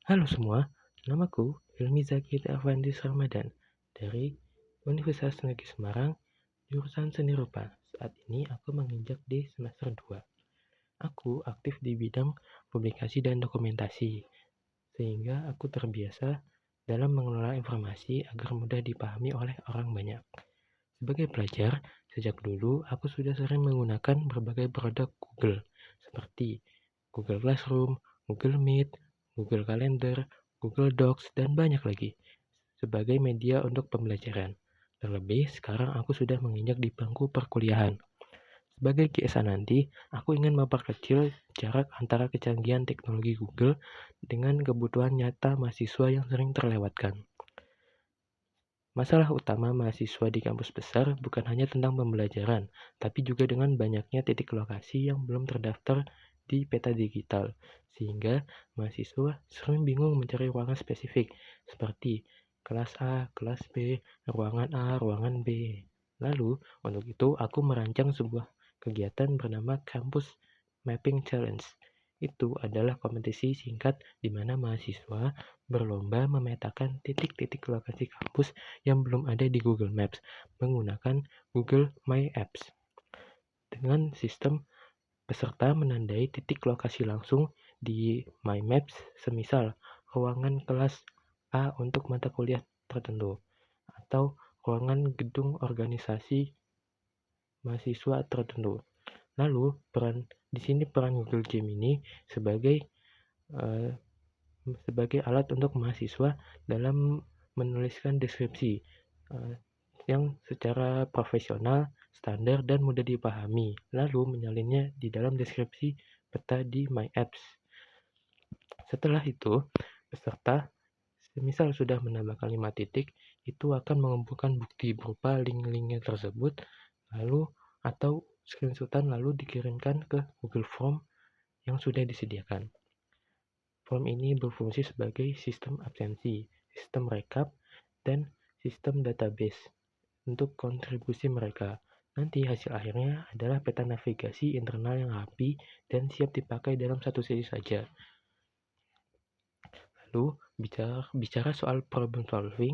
Halo semua, namaku Hilmi Zaki Afandis Ramadan dari Universitas Negeri Semarang, jurusan Seni Rupa. Saat ini aku menginjak di semester 2. Aku aktif di bidang publikasi dan dokumentasi, sehingga aku terbiasa dalam mengelola informasi agar mudah dipahami oleh orang banyak. Sebagai pelajar, sejak dulu aku sudah sering menggunakan berbagai produk Google, seperti Google Classroom, Google Meet, Google Calendar, Google Docs, dan banyak lagi, sebagai media untuk pembelajaran. Terlebih, sekarang aku sudah menginjak di bangku perkuliahan. Sebagai GSA nanti, aku ingin memperkecil jarak antara kecanggihan teknologi Google dengan kebutuhan nyata mahasiswa yang sering terlewatkan. Masalah utama mahasiswa di kampus besar bukan hanya tentang pembelajaran, tapi juga dengan banyaknya titik lokasi yang belum terdaftar di peta digital, sehingga mahasiswa sering bingung mencari ruangan spesifik, seperti kelas A, kelas B, ruangan A, ruangan B. Lalu, untuk itu aku merancang sebuah kegiatan bernama Campus Mapping Challenge. Itu adalah kompetisi singkat di mana mahasiswa berlomba memetakan titik-titik lokasi kampus yang belum ada di Google Maps menggunakan Google My Apps. Dengan sistem peserta menandai titik lokasi langsung di My Maps, semisal ruangan kelas A untuk mata kuliah tertentu, atau ruangan gedung organisasi mahasiswa tertentu. Lalu, di sini peran Google Gemini sebagai uh, sebagai alat untuk mahasiswa dalam menuliskan deskripsi uh, yang secara profesional, standar, dan mudah dipahami, lalu menyalinnya di dalam deskripsi peta di My Apps. Setelah itu, peserta semisal sudah menambahkan 5 titik, itu akan mengumpulkan bukti berupa link-linknya tersebut, lalu atau screenshotan lalu dikirimkan ke Google Form yang sudah disediakan. Form ini berfungsi sebagai sistem absensi, sistem rekap, dan sistem database untuk kontribusi mereka. Nanti hasil akhirnya adalah peta navigasi internal yang rapi dan siap dipakai dalam satu sesi saja. Lalu, bicara soal problem solving,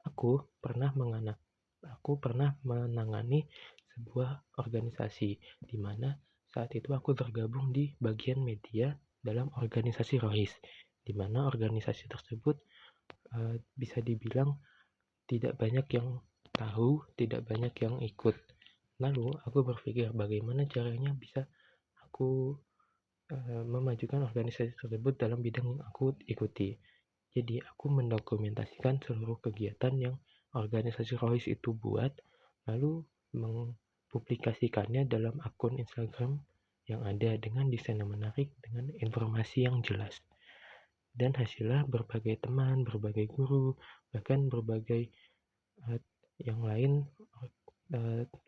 aku pernah menangani sebuah organisasi di mana saat itu aku tergabung di bagian media dalam organisasi ROHIS, di mana organisasi tersebut bisa dibilang tidak banyak yang tahu, tidak banyak yang ikut. Lalu aku berpikir bagaimana caranya bisa aku memajukan organisasi tersebut dalam bidang yang aku ikuti. Jadi aku mendokumentasikan seluruh kegiatan yang organisasi ROHIS itu buat, lalu mempublikasikannya dalam akun Instagram yang ada dengan desain yang menarik, dengan informasi yang jelas. Dan hasilnya berbagai teman, berbagai guru, bahkan berbagai yang lain,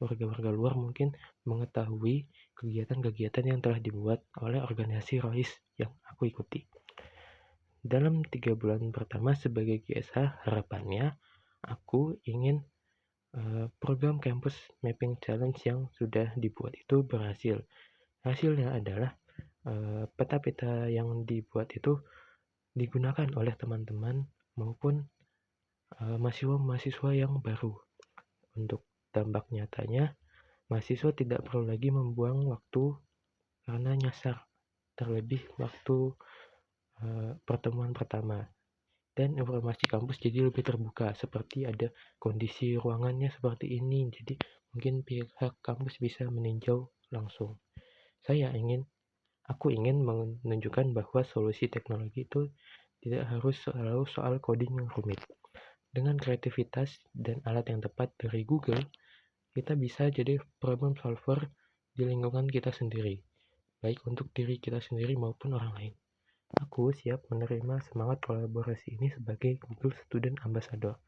warga-warga luar mungkin mengetahui kegiatan-kegiatan yang telah dibuat oleh organisasi ROHIS yang aku ikuti. Dalam 3 bulan pertama sebagai GSH, harapannya aku ingin program Campus Mapping Challenge yang sudah dibuat itu berhasil. Hasilnya adalah peta-peta yang dibuat itu digunakan oleh teman-teman maupun mahasiswa-mahasiswa yang baru. Untuk dampak nyatanya, mahasiswa tidak perlu lagi membuang waktu karena nyasar, terlebih waktu pertemuan pertama. Dan informasi kampus jadi lebih terbuka, seperti ada kondisi ruangannya seperti ini, jadi mungkin pihak kampus bisa meninjau langsung. Aku ingin menunjukkan bahwa solusi teknologi itu tidak harus selalu soal coding yang rumit. Dengan kreativitas dan alat yang tepat dari Google, kita bisa jadi problem solver di lingkungan kita sendiri, baik untuk diri kita sendiri maupun orang lain. Aku siap menerima semangat kolaborasi ini sebagai Google Student Ambassador.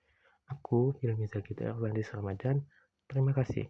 Aku, Hilmi Zaki Erlandis Ramadan. Terima kasih.